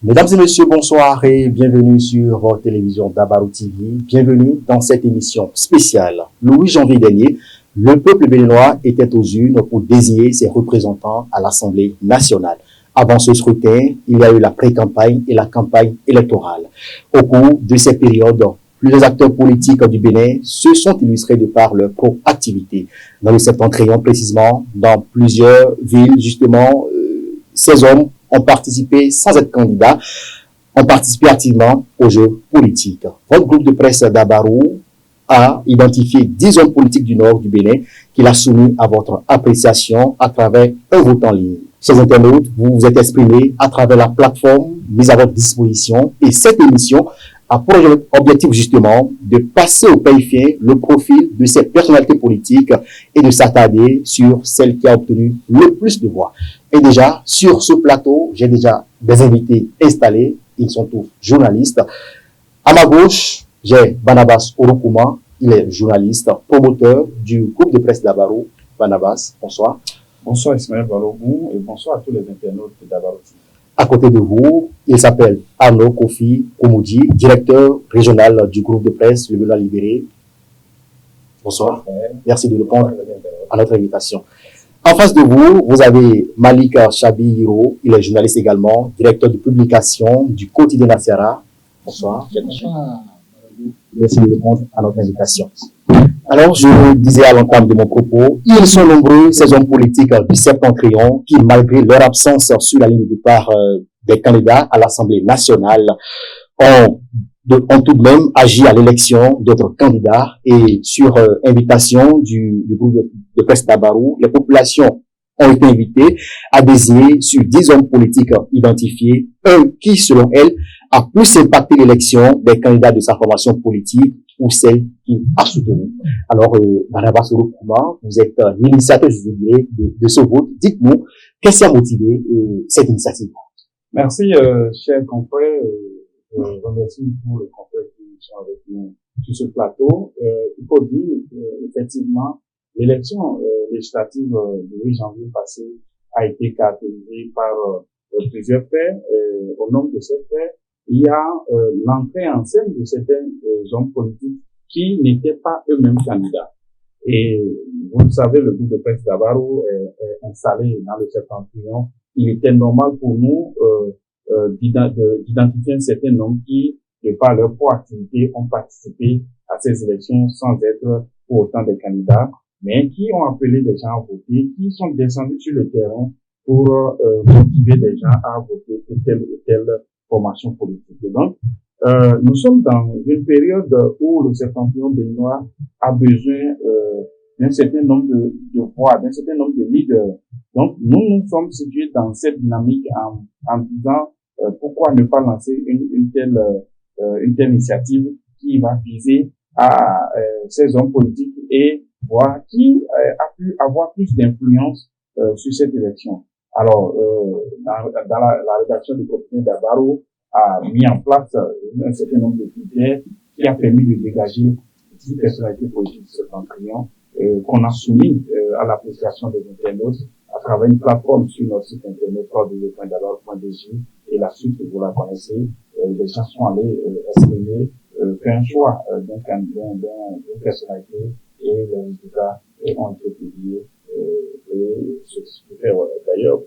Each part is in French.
Mesdames et messieurs, bonsoir et bienvenue sur votre télévision Dabarou TV. Bienvenue dans cette émission spéciale. Le 8 janvier dernier, le peuple béninois était aux urnes pour désigner ses représentants à l'Assemblée nationale. Avant ce scrutin, il y a eu la pré-campagne et la campagne électorale. Au cours de ces périodes, plusieurs acteurs politiques du Bénin se sont illustrés de par leur proactivité. Dans le septentrion précisément, dans plusieurs villes, justement, ces hommes ont participé sans être candidats, ont participé activement aux jeux politiques. Votre groupe de presse Dabarou a identifié 10 hommes politiques du nord du Bénin qu'il a soumis à votre appréciation à travers un vote en ligne. Chers internautes, vous vous êtes exprimés à travers la plateforme mise à votre disposition et cette émission a pour objectif justement de passer au peigne fin le profil de ces personnalités politiques et de s'attarder sur celle qui a obtenu le plus de voix. Et déjà, sur ce plateau, j'ai déjà des invités installés. Ils sont tous journalistes. À ma gauche, j'ai Barnabas Orokuma. Il est journaliste, promoteur du groupe de presse Dabarou. Barnabas, bonsoir. Bonsoir Ismaël Balogou et bonsoir à tous les internautes de Dabarou. À côté de vous, il s'appelle Arnaud Kofi Koumoudi, directeur régional du groupe de presse Le Bénin Libéré. Bonsoir. Merci de répondre à notre invitation. En face de vous, vous avez Malik Chabi Hiro, il est journaliste également, directeur de publication du quotidien Nassera. Bonsoir. Bonsoir. Merci de répondre à notre invitation. Alors, je disais à l'entame de mon propos, ils sont nombreux, ces hommes politiques du septentrion, qui, malgré leur absence sur la ligne de départ des candidats à l'Assemblée nationale, ont tout de même agi à l'élection d'autres candidats et sur invitation du groupe de presse Dabarou, les populations ont été invitées à désigner sur 10 hommes politiques identifiés, un qui, selon elles, a plus impacté l'élection des candidats de sa formation politique ou celle qu'il a soutenue. Alors, Barnabas Orokuma, vous êtes l'initiateur, je dirais, de ce vote. Dites-nous, qu'est-ce qui a motivé cette initiative? Merci, chers confrères. Je remercie tous les confrères qui sont avec nous sur ce plateau. Il faut dire effectivement, l'élection législative du 8 janvier passé a été caractérisée par plusieurs faits. Au nombre de ces faits, il y a l'entrée en scène de certains hommes politiques qui n'étaient pas eux-mêmes candidats. Et vous le savez, le groupe de presse Dabarou est installé dans le septentrion. Il était normal pour nous d'identifier un certain nombre qui, de par leur proactivité, ont participé à ces élections sans être pour autant des candidats, mais qui ont appelé les gens à voter, qui sont descendus sur le terrain pour motiver les gens à voter pour telle ou telle formation politique. Et donc, nous sommes dans une période où le septentrion béninois a besoin d'un certain nombre de voix, d'un certain nombre de leaders. Donc, nous sommes situés dans cette dynamique en disant pourquoi ne pas lancer une telle initiative qui va viser à ces hommes politiques et voir qui a pu avoir plus d'influence sur cette élection. Alors, dans la rédaction du quotidien Dabarou a mis en place un certain nombre de critères qui a permis de dégager 10 personnalités politiques de septentrion qu'on a soumis à l'appréciation des internautes à travers une plateforme sur notre site internet www.dabarou.dj et la suite, vous la connaissez, les gens sont allés exprimer, faire un choix d'une personnalité et les résultats ont été publiés et ce qui fait d'ailleurs.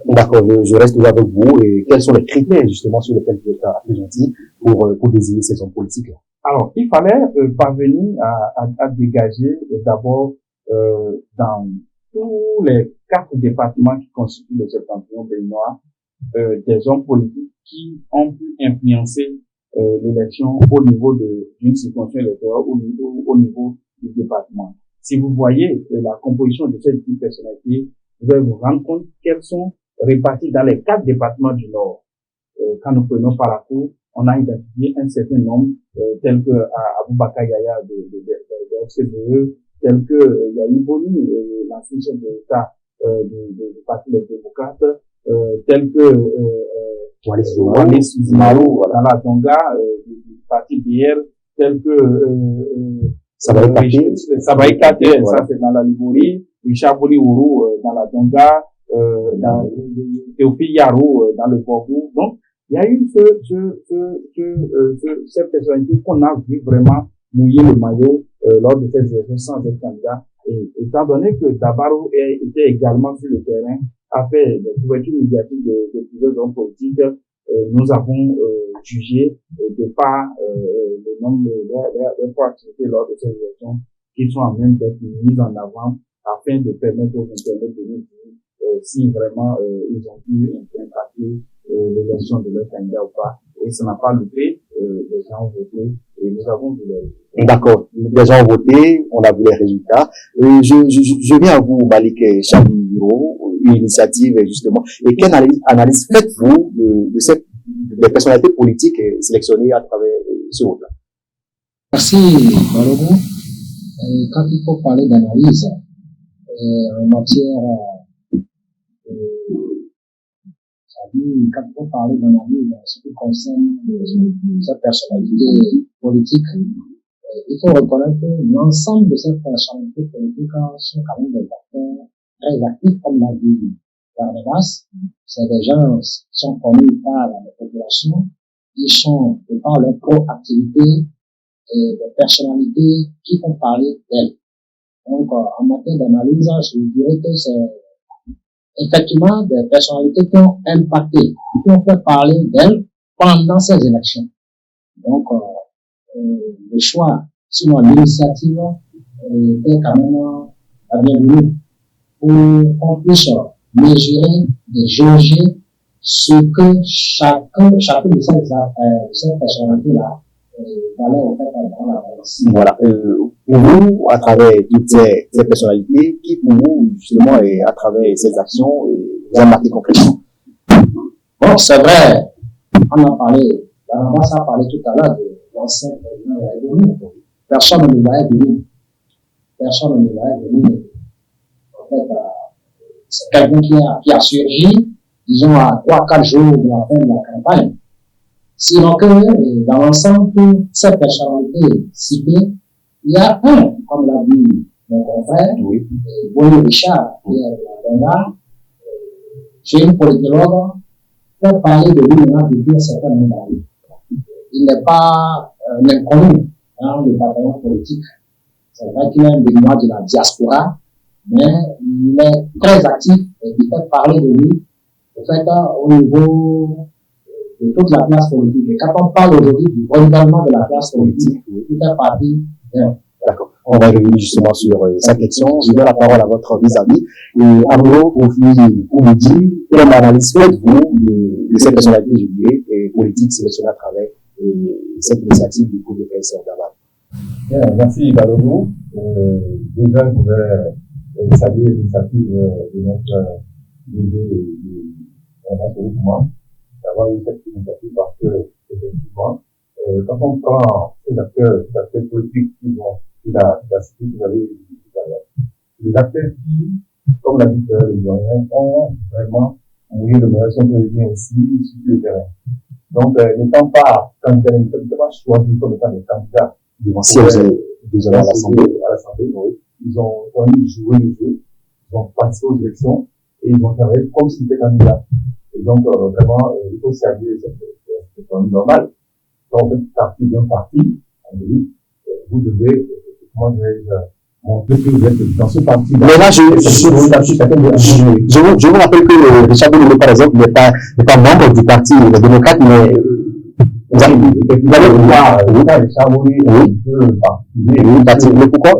D'accord, je reste toujours avec vous. Et quels sont les critères justement sur lesquels vous êtes appréhensi pour désigner ces hommes politiques-là? Alors, il fallait parvenir à dégager d'abord dans tous les 4 départements qui constituent le septentrion béninois des hommes politiques qui ont pu influencer l'élection au niveau d'une circonscription électorale au niveau du département. Si vous voyez la composition de cette personnalité, vous allez vous rendre compte qu'elles sont réparties dans les 4 départements du Nord. Quand nous prenons par la cour, on a identifié un certain nombre, tels que Aboubakar Yaya de FCVE, tels que Yahi Boni, l'ancien chef de l'État du Parti des démocrates, tels que Walis Zoumarou dans la Tonga, du Parti BR, tels que Sabaï Kate, ça c'est dans la Libouri, Richard Boli Ourou dans la Tonga, Théophile Yarou dans le Borgou. Donc, Il y a eu cette personnalité qu'on a vu vraiment mouiller le maillot lors de cette élection sans être candidat. Et étant donné que Dabaro était également sur le terrain, a fait des couvertures médiatiques de plusieurs hommes politiques, nous avons jugé de par le nombre de fois activités lors de ces élections qui sont en même d'être mises en avant afin de permettre aux internautes de nous dire si vraiment ils ont pu impacter l'élection de leur candidat ou pas. Et ça n'a pas loupé, les gens ont voté et nous avons vu les résultats. D'accord, les gens ont voté, on a vu les résultats. Je viens à vous, Malik Chabiro, une initiative justement. Et quelle analyse faites-vous des personnalités politiques sélectionnées à travers ce vote-là? Merci, Maloro. Quand il faut parler d'analyse en matière quand il faut parler d'analyse en ce qui concerne sa personnalité politique, il faut reconnaître que l'ensemble de ces personnalités politiques sont quand même des acteurs très actifs, comme l'a dit Barnabas. C'est des gens qui sont connus par la population, ils sont, de par leur proactivité, et des personnalités qui font parler d'elles. Donc, en matière d'analyse, je dirais que c'est effectivement des personnalités qui ont impacté, qui ont fait parler d'elles pendant ces élections. Donc, le choix, sinon l'initiative, était quand même la bienvenue pour qu'on puisse mesurer et jauger ce que chacune de ces personnalités-là valait en fait dans la balance. Voilà. Pour vous, à travers toutes ces personnalités, qui pour vous, justement, et à travers ces actions, vous a marqué concrètement? Bon, c'est vrai, on a parlé, Barnabas a parlé tout à l'heure de l'ancien président. Personne ne le voyait venir. Personne ne le voyait venir. En fait, c'est quelqu'un qui a surgi, disons, à 3-4 jours de la fin de la campagne. Sinon que, dans l'ensemble, toutes ces personnalités citées, il y a un, comme l'a dit mon confrère, Bonnie Richard, qui est la Donda, chez une politologue, fait parler de lui maintenant depuis un certain nombre d'années. Il n'est pas inconnu dans le bataillon politique. C'est vrai qu'il est un béninois de la diaspora, mais il est très actif et il fait parler de lui, au fait, au niveau de toute la classe politique. Et quand on parle aujourd'hui du renouvellement de la classe politique, il fait partie d'un. D'accord. On va revenir justement sur cette question. Je donne la parole à votre vis-à-vis. Arnaud, pour nous dire, quelle analyse faites-vous de ces personnalités, je dirais, politiques sélectionnées à travers cette initiative du groupe de PSR d'Aval? Merci, Balogou. Déjà, je voudrais saluer l'initiative de notre DG de groupement d'avoir eu cette initiative parce que, effectivement, quand on prend ces acteurs politiques qu'il a cité, vous avez dit tout à l'heure, les acteurs qui, comme l'a dit les doyens, ont vraiment mouillé le maillot, si on peut le dire ainsi, sur le terrain. Donc, n'étant pas candidats, n'étant pas choisis comme étant des candidats devant désolé à l'Assemblée, oui. Ils ont joué le jeu, ils ont participé aux élections et ils ont travaillé comme s'ils étaient candidats. Et donc, vraiment, il faut saluer cette normale. Quand vous faites partie d'un parti, vous devez, comment dirais-je, montrer que vous êtes dans ce parti. Mais là, je vous rappelle que Richard Bonnet, par exemple, n'est pas membre du parti Les Démocrates, mais vous allez voir, Richard Bonnet, un parti, mais pourquoi?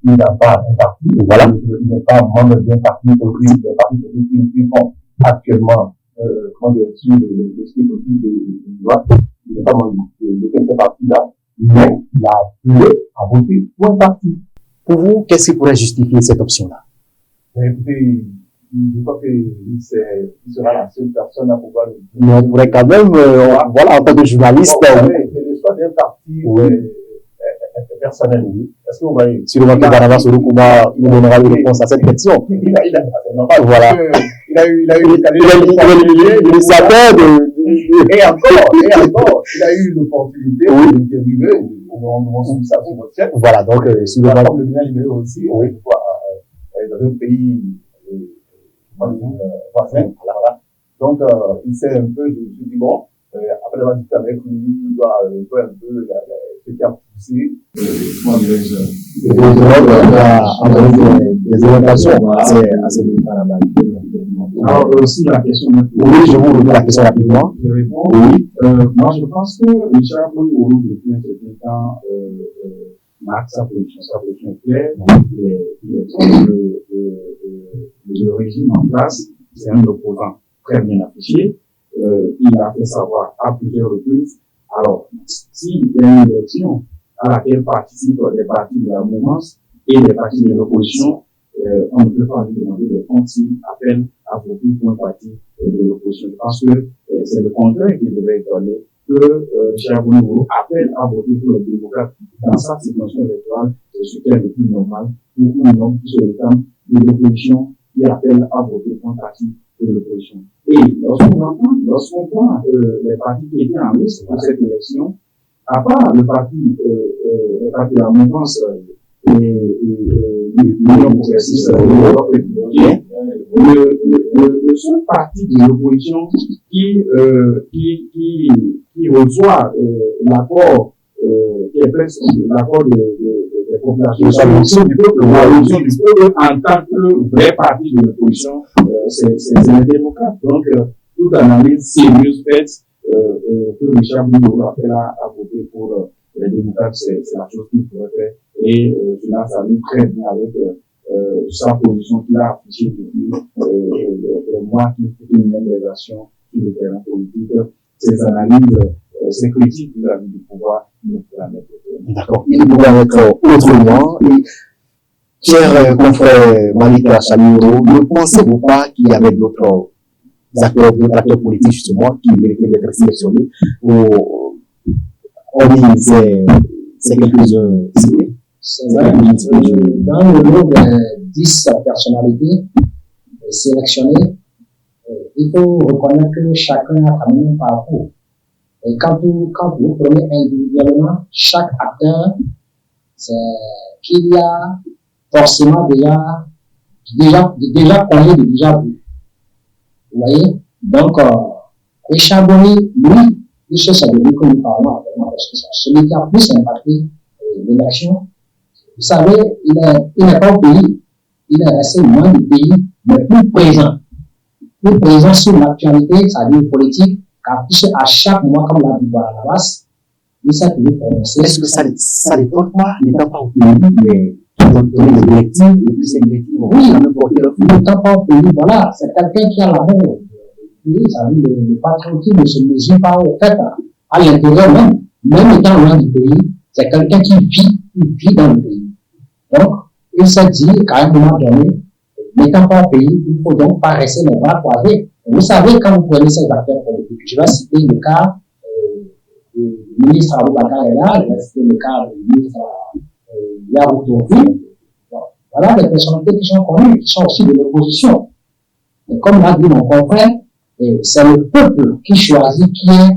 Il n'a pas un parti, voilà. Il n'est pas membre d'un parti politique, des partis politiques qui font actuellement, comment dire, sur l'esprit politique de droite. Il n'est pas membre de ce parti-là, mais il a appelé à voter pour un parti. Pour vous, qu'est-ce qui pourrait justifier cette option-là? Écoutez, je crois qu'il sera la seule personne à pouvoir le dire. Mais on pourrait quand même, voilà, en tant que journaliste. Le choix d'un parti personnel, oui. Est-ce que vous voyez? Si le manque Barnabas Oroukuma nous donnera une réponse à cette question. Voilà. Il a eu l'initiateur et encore, il a eu l'opportunité d'interviewer, on suit ça sur votre chaîne. Voilà, donc, si le manque le bien libéré aussi, oui, dans un pays, voisin, voilà. Donc, il sait un peu, je me suis dit, bon, on va dire qu'avec lui, il doit voir un peu ce qui a poussé, comment dirais-je, des orientations assez militants là-bas. Alors, aussi la question. Oui, je vous remets la question rapidement. Je réponds. Oui. Moi, je pense que Richard Bourou, depuis un certain temps, marque sa position est claire. Il est contre le régime en place. C'est un opposant très bien affiché. Il a fait savoir à plusieurs reprises. Alors, s'il y a une élection à laquelle participent des partis de la mouvance et des partis de l'opposition, on ne peut pas lui demander des comptes s'il appelle à voter pour un parti de l'opposition. Je pense que c'est le contraire qui devait être donné, que Richard Bourou appelle à voter pour les démocrates dans sa situation électorale, c'est ce qui est le plus normal pour un homme qui se réclame de l'opposition qui appelle à voter pour un parti de l'opposition. Et lorsqu'on prend les partis qui étaient en liste pour cette élection, à part les partis de la mouvance l'Union progressiste, le seul parti de l'opposition qui reçoit l'accord qui est presque l'accord des populations, l'option du peuple en tant que vrai parti de l'opposition, c'est les démocrates. Donc, toute analyse sérieuse faite que Richard Bourou appelle à voter pour les démocrates, c'est la chose qu'il pourrait faire. Et cela s'aligne très bien avec sa position qu'il a affichée depuis les mois qui fait une intégration sur le terrain politique. Ces analyses, ces critiques vis-à-vis du pouvoir, nous pourra mettre. D'accord. Il pourrait être autrement. Et, cher confrère Malika Chamiro, ne pensez-vous pas qu'il y avait d'autres acteurs politiques justement qui méritaient d'être sélectionnés pour c'est quelques-uns cités? C'est vrai, dans le lot de 10 personnalités sélectionnées, il faut reconnaître que chacun a quand même un parcours. Et quand vous prenez individuellement chaque acteur, c'est qu'il y a forcément déjà connu de déjà vu. Vous voyez? Donc, Richard Bourou, lui, il cherche à devenir comme nous parlons actuellement, parce que c'est celui qui a plus impacté l'élection. Vous savez, il n'est pas au pays, il est resté loin du pays, mais plus présent sur l'actualité, c'est-à-dire politique, car à chaque moment, comme l'a dit à la base, il s'est toujours prononcé. Est-ce que ça l'étonne pas, n'étant pas au pays, mais donner des directives, et puis ces directives, oui, n'étant pas au pays, voilà, c'est quelqu'un qui a l'amour. Oui, ça veut dire le patriotisme ne se mesure pas au fait, à l'intérieur même étant loin du pays, c'est quelqu'un qui vit dans le pays. Donc, il s'est dit qu'à un moment donné, n'étant pas au pays, il ne faut donc pas rester les bras croisés. Vous savez, quand vous prenez ces affaires politiques, je vais citer le cas du ministre Aboubakar Ella, je vais citer le cas du ministre Yarou Tourvi. Voilà des personnalités qui sont connues, qui sont aussi de l'opposition. Et comme l'a dit mon confrère, c'est le peuple qui choisit qui est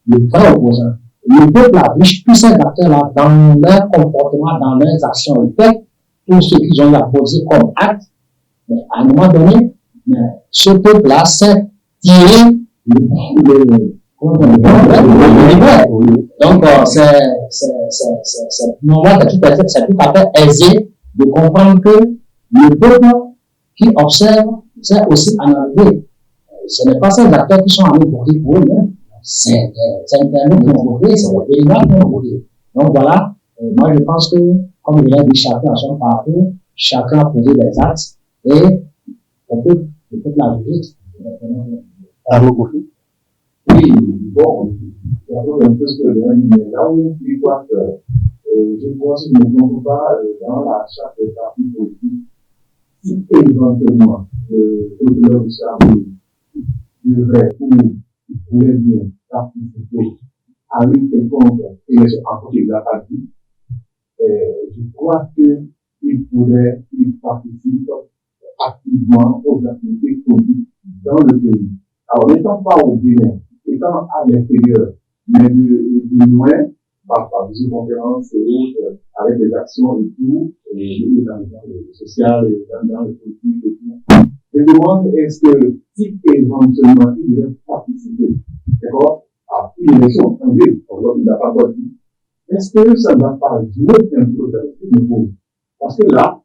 le vrai opposant. Le peuple affiche tous ces acteurs-là dans leur comportement, dans leurs actions et faits, tous ceux qu'ils ont posé comme acte. Mais à un moment donné, ce peuple-là s'est tiré donc, c'est tout à fait aisé de comprendre que le peuple qui observe, c'est aussi analysé. Ce n'est pas ces acteurs qui sont allés voter pour eux, hein. C'est Internet qui ont voté, c'est les Pays-Bas qui ont voté. Donc voilà, moi je pense que, comme je l'ai dit, chacun a son parcours, chacun a posé des actes, et on peut la juger. Oui, bon, c'est un peu ce que je dis, mais là où je crois que je pense que ne me pas dans la charte des partis politiques, si éventuellement l'auteur de Charles devrait ou bien participer à une quelconque élection en côté de la partie, je crois qu'il participe activement aux activités politiques dans le pays. Alors, n'étant pas au Bénin, étant à l'extérieur, mais de loin, par visioconférence et autres, avec des actions et tout, et dans le social, et dans le politique et tout. Je demande, est-ce que, si éventuellement il devait participer, d'accord, à une élection en ligne, il n'a pas voté. Est-ce que ça ne va pas jouer un peu dans le niveau? Parce que là,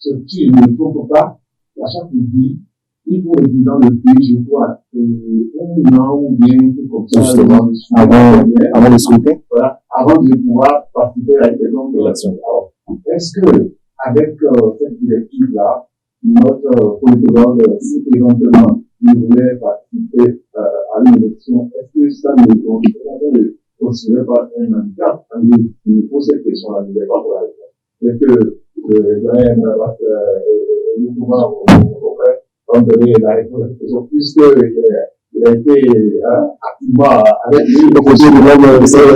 tu ne trouves pas, à chaque dit, il faut être dans le pays, je crois, un an ou bien, comme ça, avant de souhaiter. Voilà, avant de pouvoir participer à l'élection. Alors, est-ce que, avec cette directive-là, notre politologue, si éventuellement il voulait participer à une élection, est-ce que ça ne considère pas un handicap? Il pose cette question-là, je ne vais pas pour la réponse. Est-ce que nous pouvons donner la réponse à cette question, puisqu'il a été activement avec lui. Le côté de l'homme, c'est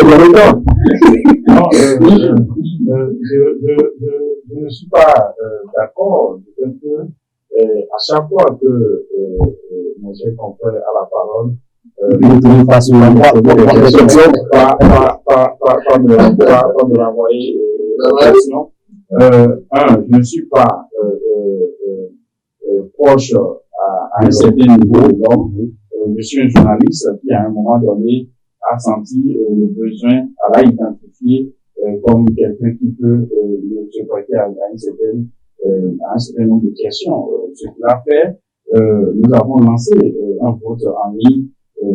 le temps. Non, je ne suis pas d'accord. Je pense que à chaque fois que mon cher confrère a la parole, pas me renvoyer la question. Je ne suis pas proche à un certain niveau de l'homme. Je suis un journaliste qui, à un moment donné, a senti le besoin, à l'identifier comme quelqu'un qui peut se prêter à un certain nombre de questions. Ce qu'il a fait, nous avons lancé un vote en ligne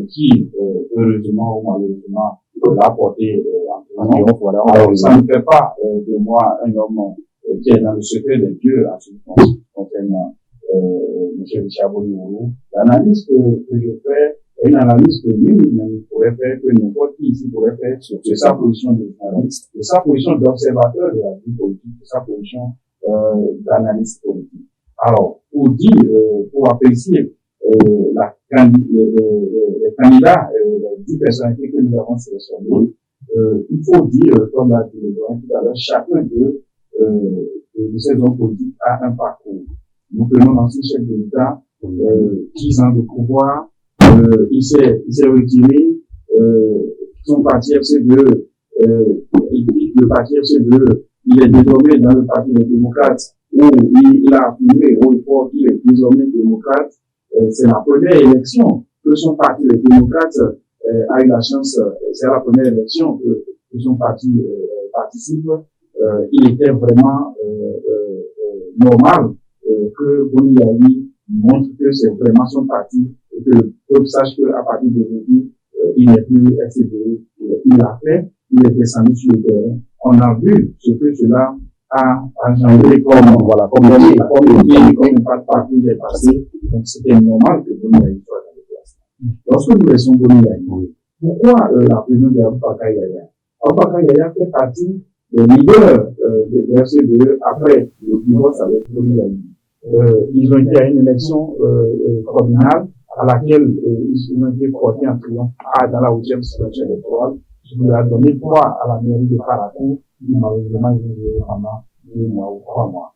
qui, heureusement ou malheureusement, l'a porté en triomphe. Voilà. Alors, ça ne fait pas de moi un homme qui est dans le secret des dieux en ce qui concerne M. Richard Boni-Mourou. L'analyse que je fais est une analyse que lui-même pourrait faire, que n'importe qui ici pourrait faire, c'est sa position de journaliste, c'est sa position d'observateur de la vie politique, c'est sa position d'analyste politique. Alors, pour apprécier les candidats, les 10 personnalités que nous avons sélectionnées, il faut dire, comme l'a dit le doyen tout à l'heure, chacun de ces hommes politiques a un parcours. Nous prenons l'ancien chef de l'État, 10 ans de pouvoir, il s'est retiré, son parti FC2, le parti FC2, il est désormais dans le parti des démocrates, où il a affirmé haut et fort qu'il est désormais démocrate. C'est la première élection que son parti, les démocrates, a eu la chance, c'est la première élection que son parti participe. Il était vraiment normal que Boni Yayi montre que c'est vraiment son parti et que le peuple sache qu'à partir d'aujourd'hui, il n'est plus FCDE. Il l'a fait, il est descendu sur le terrain. On a vu ce que cela a engendré comme une partie des passés. Donc c'était normal que Boni Yayi soit dans le classement. Lorsque nous laissons Boni Yayi, pourquoi la présidente de Aboubakar Yaya? Aboubakar Yaya fait partie des leaders de FCDE après le divorce avec Boni Yayi. Ils ont été à une élection communale à laquelle ils ont été portés en triomphe dans la 8e situation électorale. Je vous ai donné droit à la mairie de Parakou, qui malheureusement ils ont joué pendant 2 mois ou 3 mois.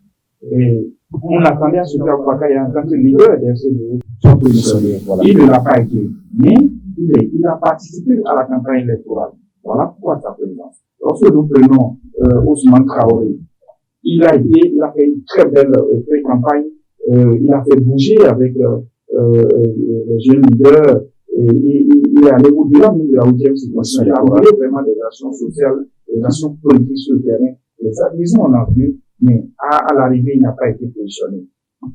Et on attendait à ce qu'Aboubakar Yaya, en tant que leader des FCDE, soit positionné. Il ne l'a pas été, mais il a participé à la campagne électorale. Voilà pourquoi sa présence. Lorsque nous prenons Ousmane Traoré, il a fait une très belle campagne, il a fait bouger avec les jeunes leaders, et il est allé au-delà de la 8e situation. Il a amené vraiment des actions sociales, des actions politiques sur le terrain. Les adhésions, on a vu, mais à l'arrivée, il n'a pas été positionné.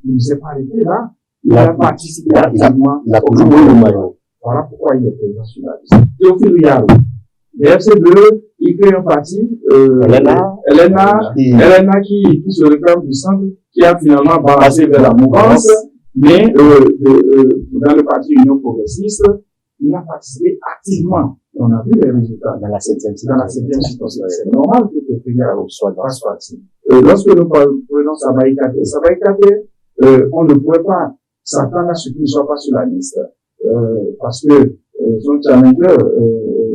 Il ne s'est pas arrêté là, il a participé activement. Il a toujours eu le maillot. Voilà pourquoi il est présent sur la liste. Théophile Yaro, le FC2, il crée un parti, Elena qui se réclame du centre, qui a finalement balancé vers la mouvance, mais dans le parti Union Progressiste, il a participé activement. On a vu les résultats dans la 7e situation. C'est normal que Théophile Yaro soit dans ce parti. Lorsque nous prenons Sabaï Kate, on ne pouvait pas s'attendre à ce qu'il ne soit pas sur la liste, parce que son challenger,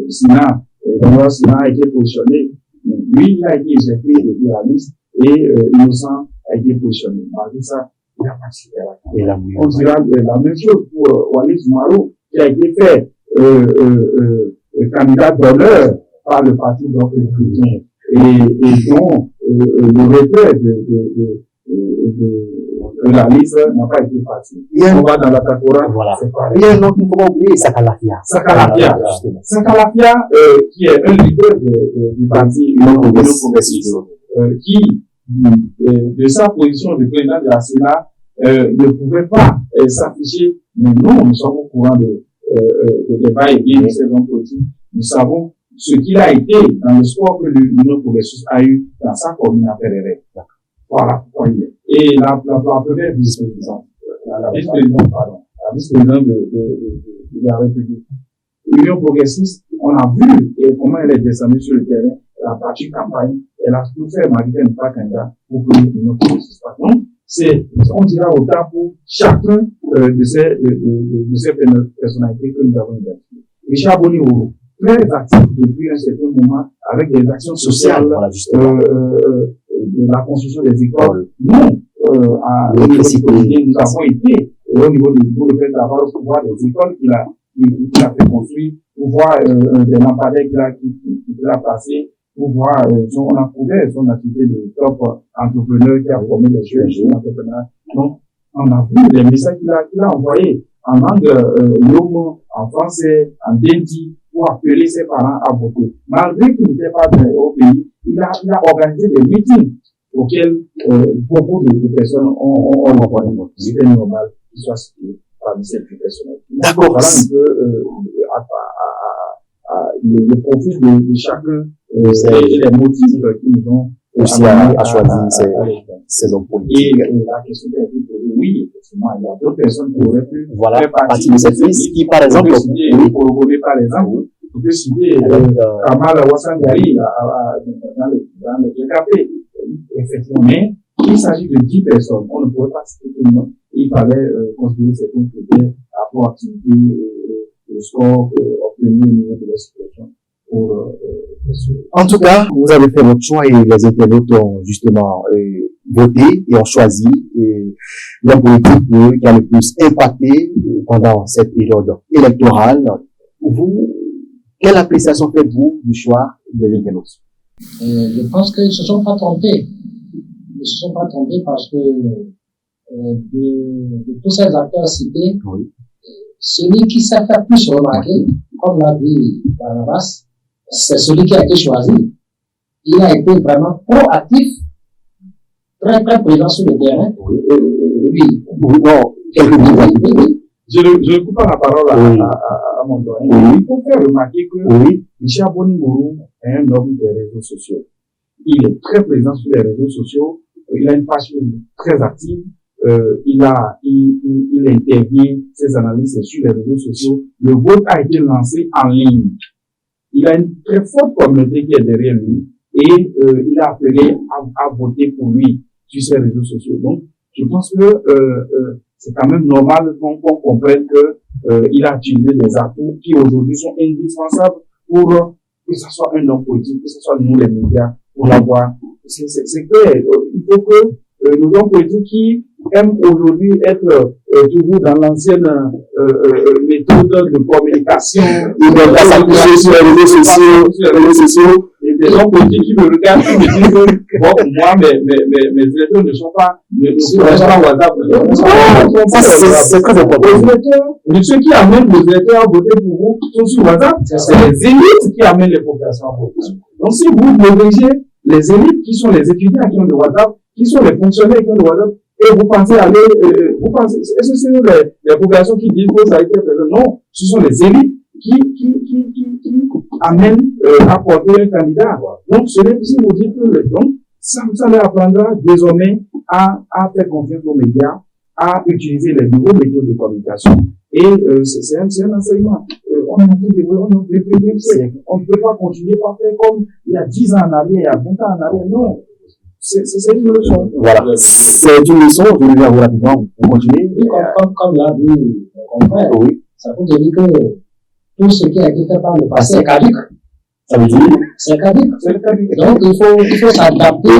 Sina a été positionné. Lui, il a été éjecté de la liste et Innocent a été positionné. Malgré ça, il a participé à la campagne. On dira la même chose pour Walid Marou, qui a été fait candidat d'honneur par le parti donc et dont le retrait la liste n'a pas été facile. On va dans la Takora, voilà. c'est pareil. Il y a un autre, il ne faut pas oublier, Sakalafia. Sakalafia, qui est un leader du parti Union progressiste, qui, de sa position de président de la Sénat, ne pouvait pas s'afficher, mais nous sommes au courant des débats et bien de ces hommes politiques. Nous savons ce qu'il a été dans le score que l'Union progressiste a eu dans sa commune à Ferreret. Voilà pourquoi il est. Et la première vice-présidente, la vice-présidente de la République. L'Union progressiste, on a vu comment elle est descendue sur le terrain, elle a battu campagne, elle a tout fait remarquer qu'elle n'est pas candidat pour que l'Union progressiste passe. Donc, on dira autant pour chacun de ces personnalités que nous avons identifiées. Richard Boni-Oro, très actif depuis un certain moment avec des actions sociales, de la construction des écoles. Nous, au niveau du quotidien, nous avons été, au niveau du fait d'avoir le pouvoir des écoles qu'il a fait construire, pour voir des lampadaires qu'il a passés, pour voir, on a trouvé son activité de top entrepreneur qui a formé des jeunes entrepreneurs. Donc, on a vu les messages qu'il a envoyés en langue Lomo, en français, en Dendi, pour appeler ses parents à voter. Malgré qu'il n'était pas au pays, il a organisé des meetings auxquels beaucoup de personnes ont envoyé. C'était normal qu'il soit cité parmi ces personnels. D'accord. Voilà un peu le profil de chacun et les motifs qui nous ont aussi à choisir ces hommes politiques. Et la question qui a été posée, oui, effectivement, il y a d'autres personnes qui auraient pu faire partie de cette liste qui, par exemple, par exemple, vous pouvez citer Kamal Wassangari dans le GKP. Effectivement, mais il s'agit de 10 personnes. On ne pouvait pas citer tout le monde. Il fallait considérer certains critères à proactivité, le score obtenu au niveau de la situation. En tout cas, vous avez fait votre choix et les internautes ont justement voté et ont choisi l'homme politique qui a le plus impacté pendant cette période électorale. Vous, quelle appréciation faites-vous du choix des internautes? Je pense qu'ils ne se sont pas trompés. Ils ne se sont pas trompés parce que de tous ces acteurs cités, oui, celui qui s'est fait plus remarquer, comme l'a dit Barnabas, c'est celui qui a été choisi. Il a été vraiment proactif, très très présent sur le terrain. Je ne coupe pas la parole à mon doyen. Il faut faire remarquer que Richard Boni-Oro est un homme des réseaux sociaux. Il est très présent sur les réseaux sociaux. Il a une page très active. Il intervient ses analyses sur les réseaux sociaux. Le vote a été lancé en ligne. Il a une très forte communauté qui est derrière lui et il a appelé à voter pour lui sur ses réseaux sociaux. Donc, je pense que c'est quand même normal qu'on comprenne que il a utilisé des atouts qui aujourd'hui sont indispensables pour que ce soit un homme politique, que ce soit nous les médias, pour l'avoir. C'est clair. Il faut que nos hommes politiques qui aiment aujourd'hui être toujours dans l'ancienne méthode de communication, ils ne pas s'appuyer sur les réseaux sociaux, et des hommes politiques qui me regardent et me disent que bon, moi mes électeurs ne sont pas pas WhatsApp. C'est très important. Ceux qui amènent les électeurs à voter pour vous sont sur WhatsApp. C'est les élites qui amènent les populations à voter. Donc si vous négligez les élites qui sont les étudiants qui ont le WhatsApp, qui sont les fonctionnaires qui ont le WhatsApp, et vous pensez est-ce que c'est les populations qui disent que ça a été présent? Non, ce sont les élites qui amènent à porter un candidat. Donc, si vous dites que ça leur apprendra désormais à faire confiance aux médias, à utiliser les nouveaux méthodes de communication. Et c'est un enseignement. On ne peut pas continuer par faire comme il y a 10 ans en arrière, il y a 20 ans en arrière. Non. C'est une leçon. Voilà. C'est une leçon. Je vais vous rapidement. Vous continuez. Comme l'a dit mon confrère, ça veut dire que tout ce qui a été fait par le passé est caduque. Ça veut dire? C'est caduque. Donc, il faut s'adapter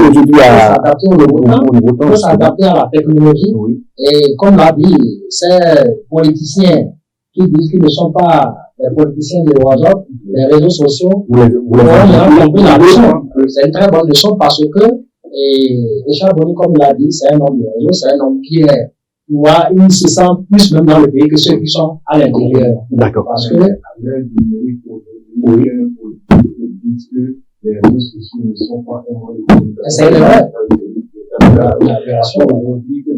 au nouveau temps. Il faut s'adapter à la technologie. Et comme l'a dit, ces politiciens qui disent qu'ils ne sont pas les politiciens de WhatsApp, les réseaux sociaux, vous avez compris la leçon. C'est une très bonne leçon parce que Et Richard Boni, comme il a dit, c'est un homme de réseau, c'est un homme qui est, il se sent plus même dans le pays que ceux qui sont à l'intérieur. D'accord. Parce que, Oui, disent que les réseaux sociaux ne sont pas un moyen de communication. c'est vrai. L'opération, On dit que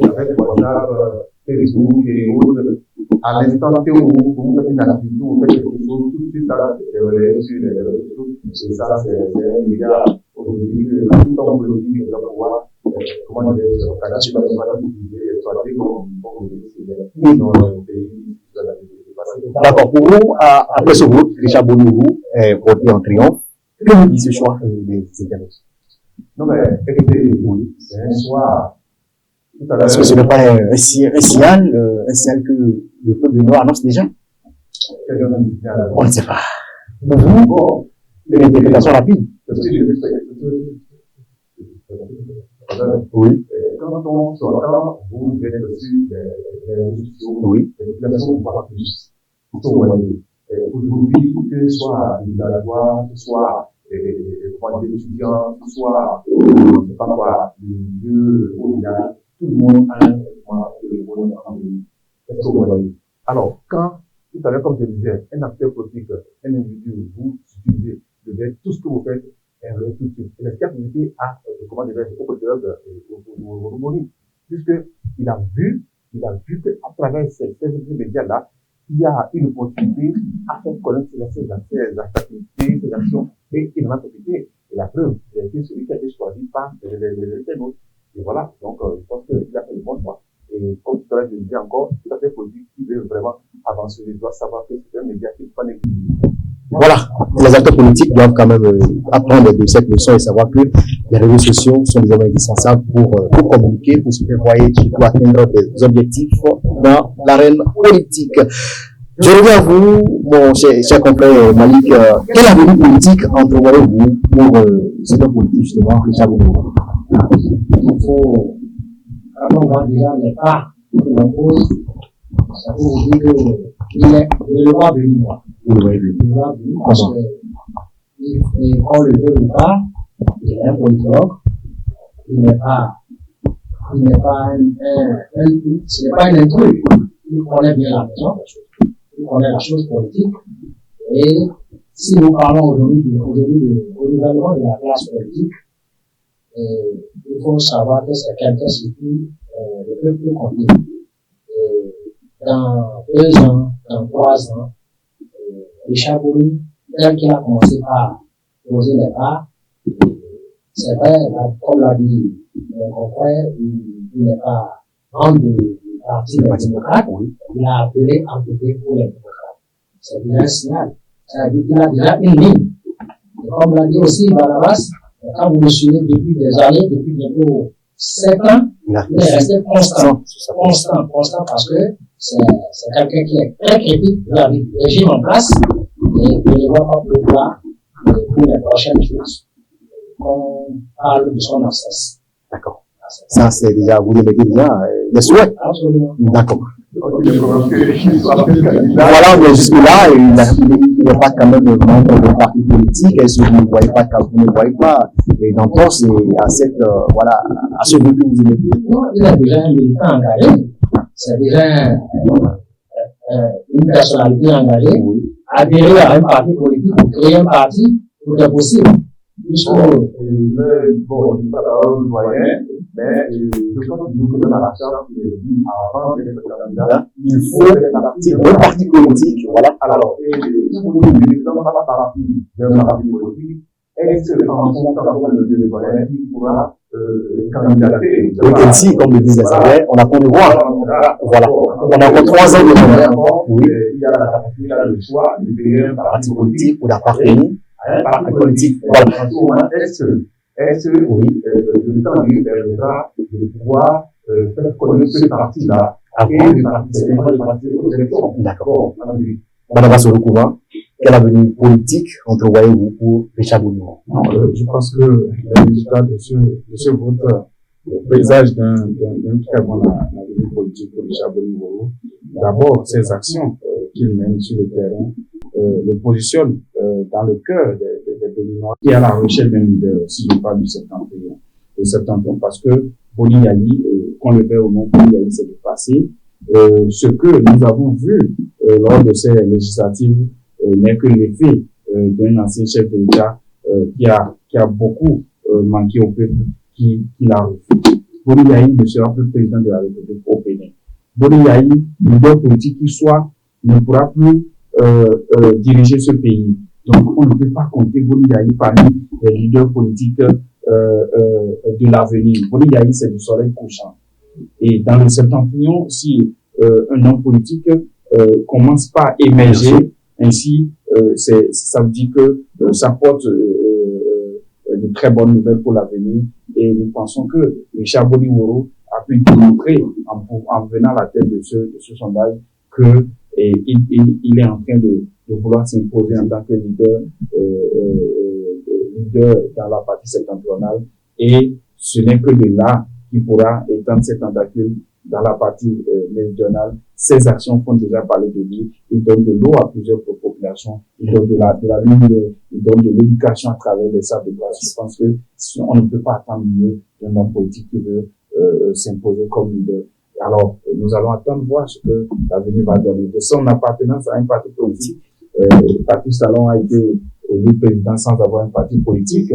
avec WhatsApp, Facebook et autres, à l'instant T où vous faites une activité, vous faites quelque chose, tout de suite, ça c'est relayé sur les réseaux sociaux. Et ça, c'est un média aujourd'hui que tout temps politique doit pouvoir, comment dire, s'organiser, exploiter comme des dans le pays. D'accord. Pour vous, après ce vote, Richard Boni est voté en triomphe. Que vous dit ce choix des internautes? Non, mais écoutez, oui, c'est un choix. Est-ce que ce n'est pas un signal que le peuple béninois annonce déjà? On ne sait pas. Pour vous, bon, l'interprétation rapide. Oui. Quand on sort, vous êtes sur les réseaux sociaux, Oui. les populations voient plus. Aujourd'hui, que ce soit des laboratoires, que ce soit des étudiants, que ce soit, je ne sais pas quoi, des lieux où il y a tout le monde a un traitement de bonne envie. Est-ce que vous voyez? Alors, quand, tout à l'heure, comme je disais, un acteur politique, un individu, vous utilisez tout ce que vous faites est réel tout de suite. Et l'activité a, comment dirais-je, au côté de Boni, puisque il a vu qu'à travers ces médias-là, il y a une opportunité à faire connaître ses activités, ses actions, et il en a profité. Et la preuve, c'est celui qui a été choisi par les internautes. Et voilà, donc je pense qu'il a fait le bon choix. Et comme tout à l'heure, je le disais encore, tout à fait politique qui veut vraiment avancer, il doit savoir que c'est un média qui ne peut pas négliger. Voilà, les acteurs politiques doivent quand même apprendre de cette leçon et savoir que les réseaux sociaux sont désormais indispensables pour communiquer, pour se prévoyer, pour atteindre des objectifs dans l'arène politique. Je reviens à vous, mon cher confrère Malik. Quel avenir politique entrevoyez-vous pour cet homme politique, justement, Richard Boni? il faut, quand on voit déjà les pas que l'on pose, ça veut vous dire qu'il est le roi béninois. Vous le voyez bien. Le roi béninois, parce que, qu'on le veut ou pas, il est un politologue, il n'est pas un intrus. Il connaît bien la maison, il connaît la chose politique. Et si nous parlons aujourd'hui du gouvernement de la classe politique, il faut savoir que c'est quelqu'un sur qui le peuple peut compter. Dans 2 ans, dans 3 ans, Richard Boni, tel qu'il a commencé par poser les pas, c'est vrai, comme l'a dit mon confrère, il n'est pas membre du parti des démocrates, il a appelé à voter pour les démocrates. C'est déjà un signal. Ça veut dire qu'il a déjà une ligne. Et comme l'a dit aussi Barnabas, quand vous le suivez depuis des années, depuis bientôt 7 ans, il est resté constant parce que c'est quelqu'un qui est très critique de la vie du régime en place et il ne voit pas pouvoir pour les prochaines choses. On parle de son absence. D'accord. Ça, c'est déjà, vous le mettez déjà, les souhaits. Absolument. D'accord. Voilà, mais jusque-là, il n'est pas quand même membre de parti politique, et si vous ne voyez pas, et d'entorse à cette, voilà, à ce but que vous aimez. Non, il est déjà un militant engagé. C'est déjà une personnalité engagée. Adhérer à un parti politique ou créer un parti, tout est possible. Puisque, bon, il parle moyen, mais je pense que nous, dans la charte, avant d'être candidat, il faut un parti politique, voilà. Alors, si vous voulez, dans la partie d'un parti politique, est-ce qu'en son temps, le moyen, il pourra candidater? Et ainsi, comme le disait Zahir, on a qu'on le voir. Voilà. On a encore 3 ans de moyen. Oui. Il y a le choix de créer un parti politique ou d'appartenir à un parti politique. Voilà. Est-ce que oui, le temps lui permettra de pouvoir faire connaître ce parti-là et de participer aux élections? D'accord. Madame Assoro-Kouva, quel avenir politique entrevoyez-vous pour Richard Boni? Je pense que le résultat de ce vote présage d'un très bon avenir politique pour Richard Boni. D'abord, ses actions qu'il mène sur le terrain le positionne dans le cœur des Béninois et à la recherche d'un leader, si je parle du septentrion. septentrion, parce que Boni Yayi, qu'on le fait ou non, Boni Yayi, c'est le passé. Ce que nous avons vu lors de ces législatives n'est que l'effet d'un ancien chef d'État qui a beaucoup manqué au peuple, qui l'a refusé. Boni Yayi ne sera plus président de la République au Bénin. Boni Yayi, leader politique qui soit, ne pourra plus diriger ce pays. Donc, on ne peut pas compter Boni Yayi parmi les leaders politiques de l'avenir. Boni Yayi, c'est du soleil couchant. Et dans le septentrion, si un homme politique commence pas à émerger, ainsi, ça veut dire que ça porte de très bonnes nouvelles pour l'avenir. Et nous pensons que Richard Boni Woro a pu démontrer en venant à la tête de ce sondage que il est en train de vouloir s'imposer en tant que leader dans la partie septentrionale, et ce n'est que de là qu'il pourra étendre ses tentacules dans la partie méridionale. Ses actions font déjà parler de lui. Il donne de l'eau à plusieurs populations, il donne de la lumière, il donne de l'éducation à travers les sables de glace. Je pense que on ne peut pas attendre mieux d'un homme politique qui veut s'imposer comme leader. Alors, nous allons attendre voir ce que l'avenir va donner. De son appartenance à un parti politique, Patrice Talon a été élu président sans avoir un parti politique.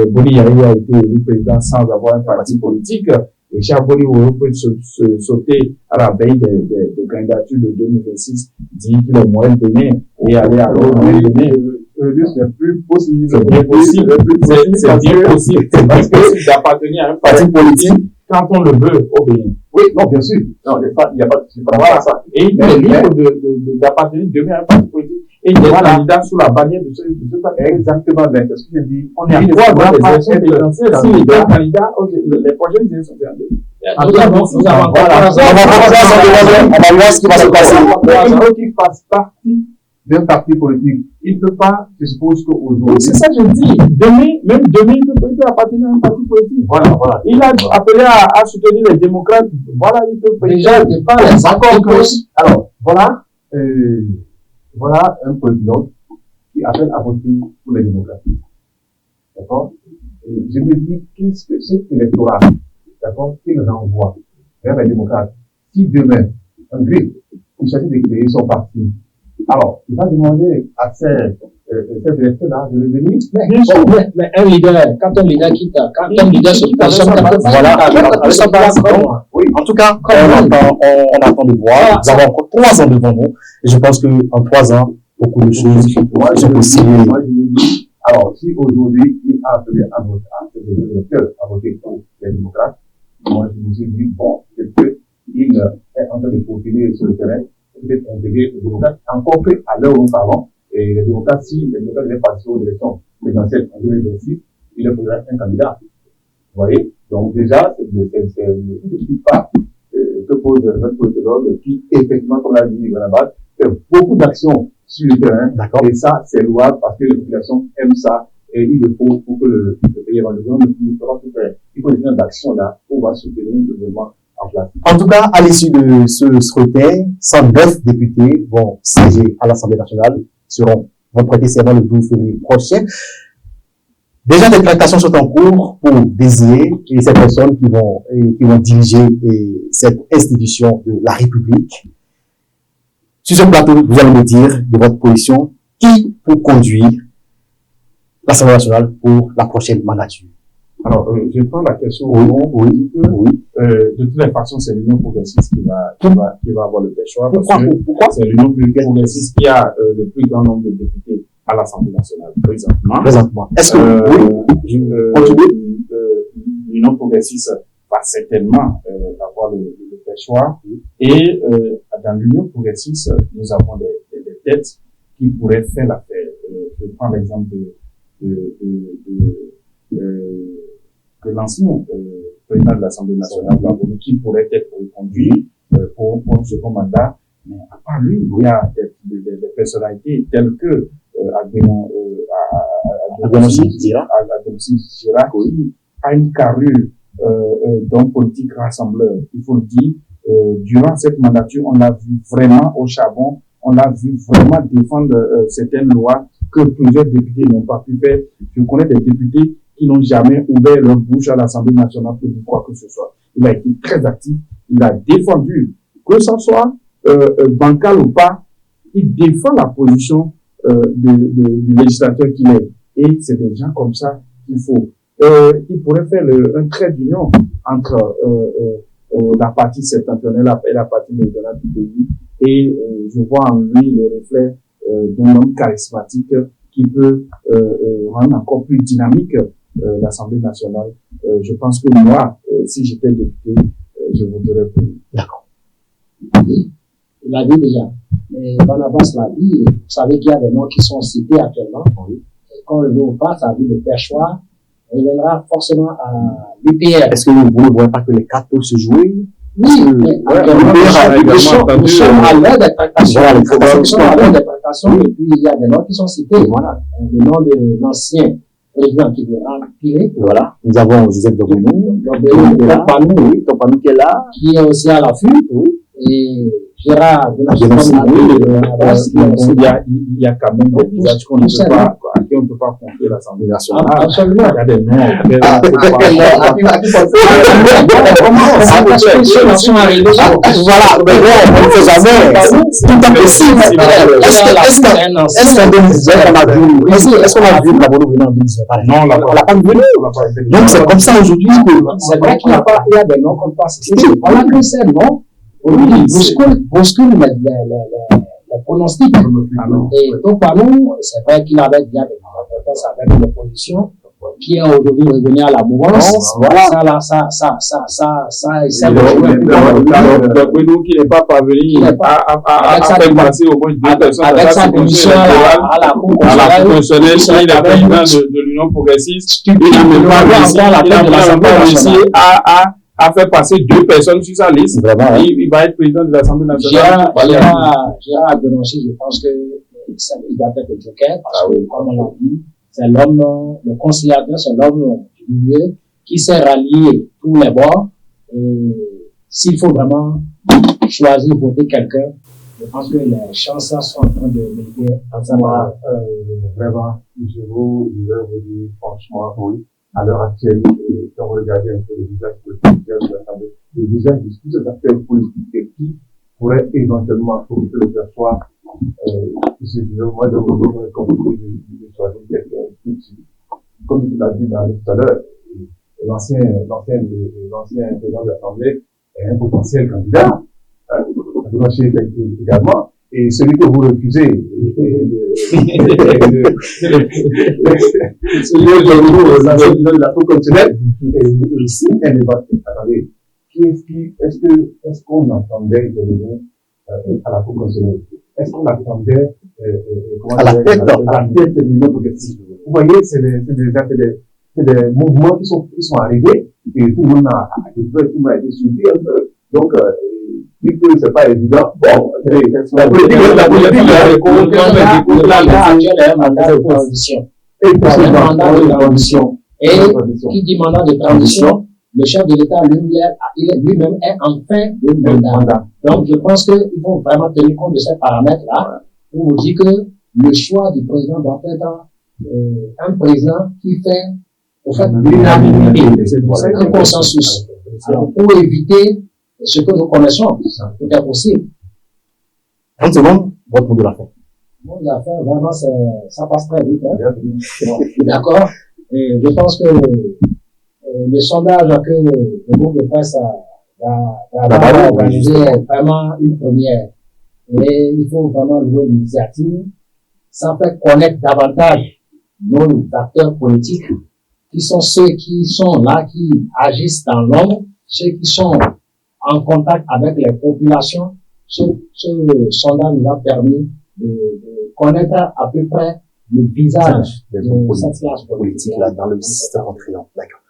Boni Yayi a été élu président sans avoir un parti politique. Et Richard Boni Woro peut sauter à la veille des candidatures de 2026, dire qu'il est moyen Bénin et aller à l'autre moyen Bénin. C'est plus possible. C'est bien possible. C'est bien possible d'appartenir à un parti politique quand on le veut au Bénin. Oui, non, bien sûr. Non, il n'y a pas de voilà ça. Et il est libre d'appartenir demain à un parti politique. Et il est candidat sous la bannière de ce parti. Exactement, mais c'est ce que je dis. On est à 3 ans des élections présidentielles. S'il est candidat les prochaines élections présidentielles. Nous avons on va voir ce qui va se passer. Il faut qu'il fasse partie d'un parti politique. Il ne peut pas, je suppose qu'aujourd'hui. C'est ça que je dis. Même demain, il peut appartenir à un parti politique. Voilà. Il a appelé à soutenir les démocrates. Voilà, il peut. Déjà, il pas les accords. Alors, voilà un politologue qui appelle à voter pour les démocrates. D'accord? Et je me dis, qu'est-ce que cet électorat, d'accord, qui nous envoie vers les démocrates, si demain, un grec, il s'agit de créer son parti, alors, il va demander à ces électeurs-là de revenir. Mais un leader, quand un leader quitte, quand un leader se positionne, oui, en tout cas, on attend de voir. Nous avons encore 3 ans devant nous. Et je pense qu'en 3 ans, beaucoup de choses sont possibles. Moi, je me dis, alors, si aujourd'hui, il a appelé à les électeurs à voter pour les démocrates, moi, je me suis dit, bon, c'est qu'il est en train de profiler sur le terrain, peut-être intégrer les démocrates, encore que à l'heure où nous parlons, et les démocrates, si les démocrates viennent passer aux élections présidentielles en 2026, il est faudra un candidat. Vous voyez? Donc, déjà, c'est le petit pas que pose notre politologue qui, effectivement, comme l'a dit Ganabat, fait beaucoup d'actions sur le terrain. D'accord. Et ça, c'est louable parce que les populations aiment ça. Et il le faut pour que le pays éventuellement ne pourra tout faire. Il faut des d'actions là pour pouvoir soutenir le gouvernement en place. En tout cas, à l'issue de ce scrutin, 109 députés vont siéger à l'Assemblée nationale, vont prêter serment le 12 février prochain. Déjà, des tractations sont en cours pour désigner ces personnes qui vont diriger cette institution de la République. Sur ce plateau, vous allez me dire de votre position qui pour conduire l'Assemblée nationale pour la prochaine mandature. Alors, je prends la question oui. De toutes les façons, c'est l'Union progressiste qui va avoir le choix. Pourquoi? C'est l'Union progressiste qui a le plus grand nombre de députés à l'Assemblée nationale présentement. Est-ce que l'Union progressiste va certainement avoir le choix. Et dans l'Union progressiste, nous avons des têtes qui pourraient faire l'affaire. Je prends l'exemple que l'ancien président de l'Assemblée nationale, qui pourrait être reconduit pour un second mandat. Mais à part lui, il y a des personnalités telles que Agonossi Girac, qui a une carrure d'homme politique rassembleur. Il faut le dire, durant cette mandature, on l'a vu vraiment au charbon, on l'a vu vraiment défendre certaines lois que plusieurs députés n'ont pas pu faire. Je connais des députés qui n'ont jamais ouvert leur bouche à l'Assemblée nationale pour dire quoi que ce soit. Il a été très actif, il a défendu, que ce soit bancal ou pas, il défend la position du législateur qu'il est. Et c'est des gens comme ça qu'il faut. Il pourrait faire un trait d'union entre la partie septentrionale et la partie méridionale du pays. Et je vois en lui le reflet d'un homme charismatique qui peut rendre encore plus dynamique l'Assemblée nationale. Je pense que moi, si j'étais député, je voterais pour lui. D'accord. Il l'a dit déjà. Mais Barnabas l'a dit, vous savez qu'il y a des noms qui sont cités actuellement. Oui. Et quand le veut pas, ça dit le perchoir, reviendra forcément à l'UPR. Est-ce que vous ne voyez pas que les cartes peuvent se jouer? Oui, mais nous sommes à l'heure des tractations. Nous sommes à l'heure des tractations, et puis il y a des noms qui sont cités. Voilà. Le nom de l'ancien président qui veut empirer. Voilà. Nous avons Joseph Dogonou, Topanou qui est là. Qui est aussi à l'affût. Oui. Et Gérard de la il y a quand même des visages à qui on ne peut pas confier l'Assemblée nationale. Absolument. Il y a des noms. Voilà, mais bon, on ne sait jamais. Tout est possible. Est-ce qu'on a vu Kabolo venir en 2019? Non, on l'a pas vu. Donc c'est comme ça aujourd'hui. C'est vrai qu'il y a des noms qu'on ne peut pas citer. On a que ces noms. Bouscule les pronostics. Et donc, par nous, c'est vrai qu'il avait déjà des compétences avec l'opposition, qui est aujourd'hui revenu à la mouvance. Voilà. Ça essaie de jouer. Donc, qui n'est pas parvenu à faire passer au moins deux personnes avec sa démission à la Cour constitutionnelle, il est président de l'Union progressiste. Il n'a même pas réussi à faire passer deux personnes sur sa liste. Il va être président de l'Assemblée nationale. Gérard Abdelonchi, je pense qu'il doit être le joker, parce que, comme on l'a dit, c'est l'homme, le conciliateur, c'est l'homme du milieu qui s'est rallié tous les bords. Et s'il faut vraiment choisir, voter quelqu'un, je pense que les chances sont en train de mériter ensemble. Vraiment, je vais vous dire franchement, oui. À l'heure actuelle, quand vous regardez un peu le visage politique de l'Assemblée, le visage de tous ces acteurs politiques qui pourraient éventuellement occuper le perchoir, moi, de mon comité, de choisir quelqu'un tout de suite. Comme tu l'as dit tout à l'heure, l'ancien président de l'Assemblée est un potentiel candidat, également. Et celui que vous refusez, celui que l'ancien président de la Cour constitutionnelle, est aussi un débat. Attendez, est-ce qu'on attendait de venir à la Cour constitutionnelle? Est-ce qu'on attendait à la tête de l'Union progressiste? Vous voyez, c'est des mouvements qui sont arrivés et tout le monde a été suivi un peu. Donc, vu que c'est pas évident, bon, la politique, un mandat de transition. Et qui dit mandat de transition, le chef de l'État lui-même est en fin de mandat. Donc, je pense qu'il faut vraiment tenir compte de ces paramètres-là pour vous dire que le choix du président doit être un président qui fait, au fait, l'unanimité, un consensus. Alors, pour éviter ce que nous connaissons, tout est possible. 30 secondes, votre mot de la fin. Le mot de la fin, vraiment, ça passe très vite. Bon, d'accord. Et je pense que le sondage que le groupe de presse a organisé est vraiment une première. Et il faut vraiment louer l'initiative. Ça fait connaître davantage nos acteurs politiques, qui sont ceux qui sont là, qui agissent dans l'ombre, ceux qui sont en contact avec les populations. Ce sondage nous a permis de connaître à peu près le visage de cette classe politique là dans le septentrion. D'accord.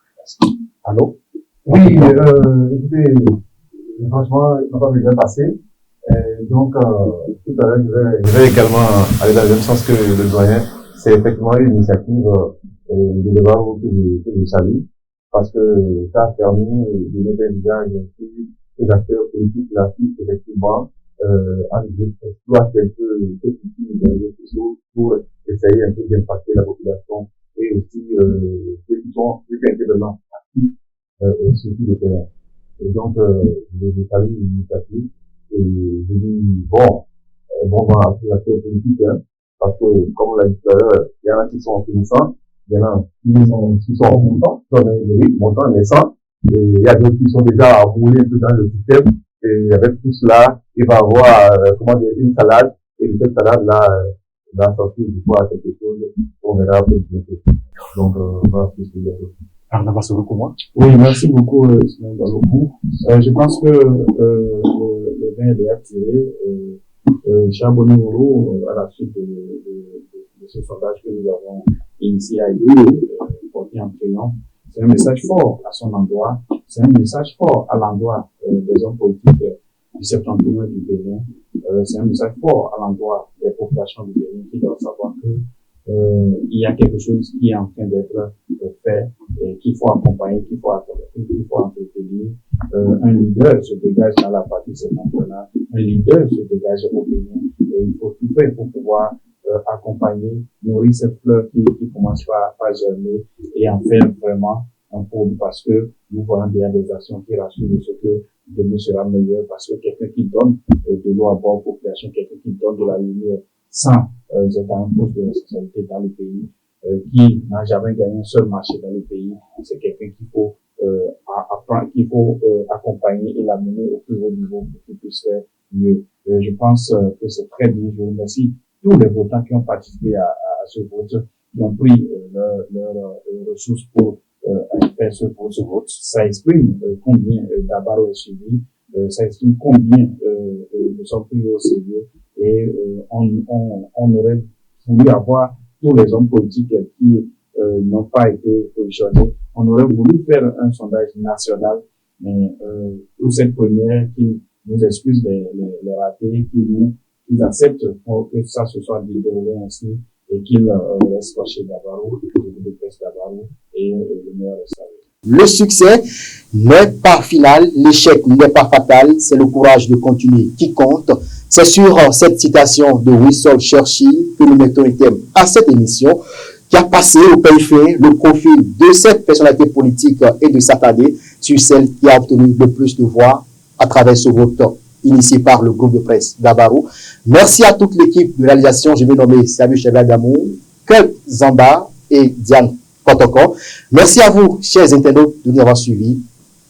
Allô? Oui, écoutez, franchement, il n'a pas bien passé. Donc, tout à l'heure, je vais également aller dans le même sens que le doyen. C'est effectivement une initiative de débat que je salue, parce que ça a permis de mettre un visage sur les acteurs politiques là qui, effectivement, exploitent un peu les réseaux sociaux pour essayer un peu d'impacter la population et et aussi ceux qui sont intervenants actifs sur le terrain. Et donc, je salue l'initiative et je dis bon vent à la politique, hein, parce que, comme on l'a dit tout à l'heure, il y en a qui sont finissants, il y en a qui sont montants, montants, naissants, et il y a d'autres qui sont déjà roulés un peu dans le système, et avec tout cela, il va avoir, une salade, et cette salade-là, va sortir du coup à quelque chose qu'on verra peut-être bientôt. Donc, voilà ce que je veux dire. Oui, merci beaucoup, je pense que le vin est tiré. Charbonneau, à la suite de ce sondage que nous avons initié à porté en triomphe, c'est un message fort à son endroit, c'est un message fort à l'endroit des hommes politiques du septentrion du Bénin, c'est un message fort à l'endroit des populations du Bénin qui doivent savoir que il y a quelque chose qui est en train d'être fait et qu'il faut accompagner, qu'il faut entretenir. Un leader se dégage dans la partie septentrionale, un leader se dégage au Bénin et il faut tout faire pour pouvoir accompagner, nourrir cette fleur qui commence par germer et en faire vraiment un produit parce que nous voyons déjà des actions qui rassurent de ce que demain sera meilleur parce que quelqu'un qui donne de l'eau à boire aux populations, quelqu'un qui donne de la lumière sans être à un poste de responsabilité dans le pays, qui n'a jamais gagné un seul marché dans le pays, c'est quelqu'un qu'il faut apprendre, qu'il faut accompagner et l'amener au plus haut niveau pour qu'il puisse faire mieux. Je pense que c'est très bien. Je remercie tous les votants qui ont participé à ce vote, qui ont pris leurs ressources pour faire ce vote. Ça exprime combien Dabaro est suivi, ça exprime combien nous sommes pris au sérieux et on aurait voulu avoir tous les hommes politiques qui n'ont pas été positionnés. On aurait voulu faire un sondage national, mais pour cette première, qui nous excuse les ratés, qu'ils acceptent que ça se soit déroulé ainsi et qu'ils restent chez Dabaro, le presse Dabaro et le meilleur reste avec. Le succès n'est pas final, l'échec n'est pas fatal, c'est le courage de continuer qui compte. C'est sur cette citation de Winston Churchill que nous mettons le thème à cette émission qui a passé au pays fait le profil de cette personnalité politique et de s'attarder sur celle qui a obtenu le plus de voix à travers ce vote initié par le groupe de presse Dabaro. Merci à toute l'équipe de réalisation. Je vais nommer Samuel Cheval-Damou, Kurt Zamba et Diane Kotoko. Merci à vous, chers internautes, de nous avoir suivis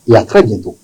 et à très bientôt.